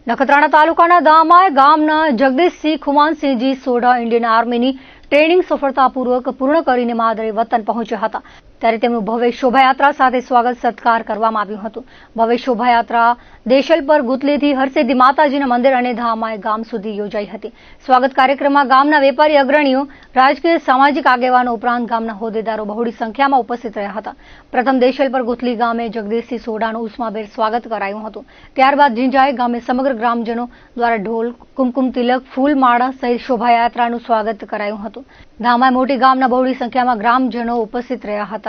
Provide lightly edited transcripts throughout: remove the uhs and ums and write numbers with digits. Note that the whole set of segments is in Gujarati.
નખત્રાણા તાલુકાના દામાય ગામના જગદીશસિંહ ખુમાનસિંહજી સોઢા ઇન્ડિયન આર્મીની ટ્રેનિંગ સફળતાપૂર્વક પૂર્ણ કરીને માદરે વતન પહોંચ્યા હતા ત્યારે તેમનું ભવ્ય શોભાયાત્રા સાથે સ્વાગત સત્કાર કરવામાં આવ્યું હતું। ભવ્ય શોભાયાત્રા દેશલપર ગુતલીથી હરસિદ્ધિ માતાજીના મંદિર અને ધામાય ગામ સુધી યોજાઈ હતી। સ્વાગત કાર્યક્રમમાં ગામના વેપારી અગ્રણીઓ, રાજકીય સામાજિક આગેવાનો ઉપરાંત ગામના હોદ્દેદારો બહોળી સંખ્યામાં ઉપસ્થિત રહ્યા હતા। પ્રથમ દેશલપર ગુતલી ગામે જગદીશસિંહ સોઢાનું ઉષ્માભેર સ્વાગત કરાયું હતું। ત્યારબાદ ઝીંઝાય ગામે સમગ્ર ગ્રામજનો દ્વારા ઢોલ, કુમકુમ તિલક, ફૂલમાળા સહિત શોભાયાત્રાનું સ્વાગત કરાયું હતું। ધામાય મોટી ગામના બહોળી સંખ્યામાં ગ્રામજનો ઉપસ્થિત રહ્યા હતા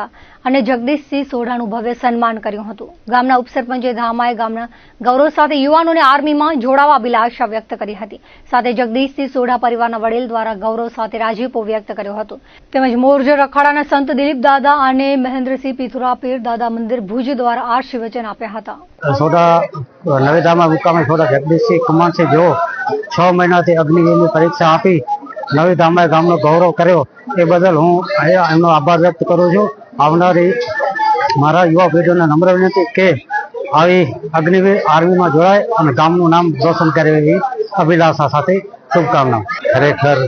અને જગદીશસિંહ સોઢાનું ભવ્ય સન્માન કર્યું હતું। ગામના ઉપસરપંચે ધામાય ગામના ગૌરવ સાથે યુવાનોને આર્મીમાં જોડાવા અભિલાષા વ્યક્ત કરી હતી। સાથે જગદીશસિંહ સોઢા પરિવારના વડીલ દ્વારા ગૌરવ સાથે રાજીપો વ્યક્ત કર્યો હતો। તેમજ મોરજર અખાડાના સંત દિલીપ દાદા અને મહેન્દ્રસિંહ પિથુરા પીર દાદા મંદિર ભુજ દ્વારા આશીર્વચન આપ્યા હતા। સોઢા નવી ધામા મુકામે સોઢા જગદીશસિંહ ખુમાનસિંહ જેઓ 6 મહિનાથી અગ્નિવીરની પરીક્ષા આપી નવી ધામાય ગામનો ગૌરવ કર્યો એ બદલ હું એમનો આભાર વ્યક્ત કરું છું। આવનારી મારા યુવા પેઢીઓને નમ્ર વિનંતી કે આવી અગ્નિવીર આર્મીમાં જોડાય અને ગામનું નામ રોશન કરે એવી અભિલાષા સાથે શુભકામનાઓ। ખરેખર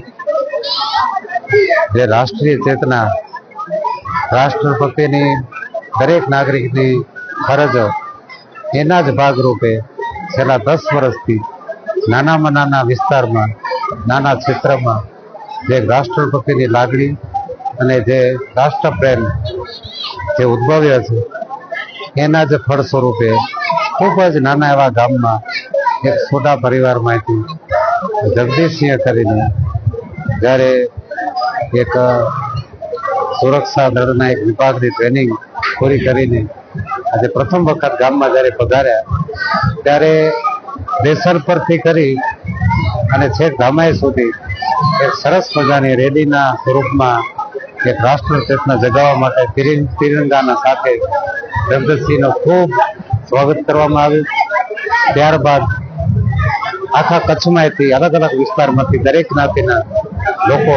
જે રાષ્ટ્રીય ચેતના, રાષ્ટ્ર પ્રત્યેની દરેક નાગરિકની ફરજ એના જ ભાગરૂપે છેલ્લા 10 વર્ષથી નાનામાં નાના વિસ્તારમાં, નાના ક્ષેત્રમાં જે રાષ્ટ્ર પ્રત્યેની લાગણી અને જે રાષ્ટ્રપ્રેમ જે ઉદ્ભવ્યો છે એના જ ફળ સ્વરૂપે ખૂબ જ નાના એવા ગામમાં એક સોઢા પરિવારમાંથી જગદીશસિંહ કરીને જ્યારે એક સુરક્ષા દળના એક વિભાગની ટ્રેનિંગ પૂરી કરીને આજે પ્રથમ વખત ગામમાં જ્યારે પધાર્યા ત્યારે દેશલપરથી કરી અને છેક ધામાય સુધી એક સરસ મજાની રેલીના સ્વરૂપમાં એક રાષ્ટ્ર ચેતના જગાવવા માટે તિરંગાના સાથે જગદીશસિંહનું ખૂબ સ્વાગત કરવામાં આવ્યું। ત્યારબાદ આખા કચ્છમાંથી અલગ અલગ વિસ્તારમાંથી દરેક જ્ઞાતિના લોકો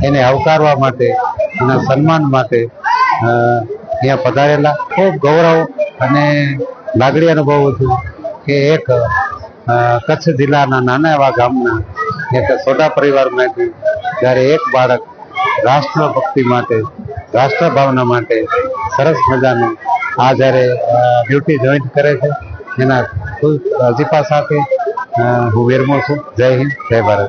એને આવકારવા માટે, એના સન્માન માટે અહીંયા પધારેલા। ખૂબ ગૌરવ અને લાગણી અનુભવું છું કે એક કચ્છ જિલ્લાના નાના એવા ગામના એક સોઢા પરિવારમાંથી જ્યારે એક બાળક રાષ્ટ્રભક્તિ માટે, રાષ્ટ્ર ભાવના માટે સરસ મજાનું આ જ્યારે ડ્યુટી જોઈન્ટ કરે છે એના ખૂબ રાજીપા સાથે હું વિરમું છું। જય હિન્દ, જય ભારત।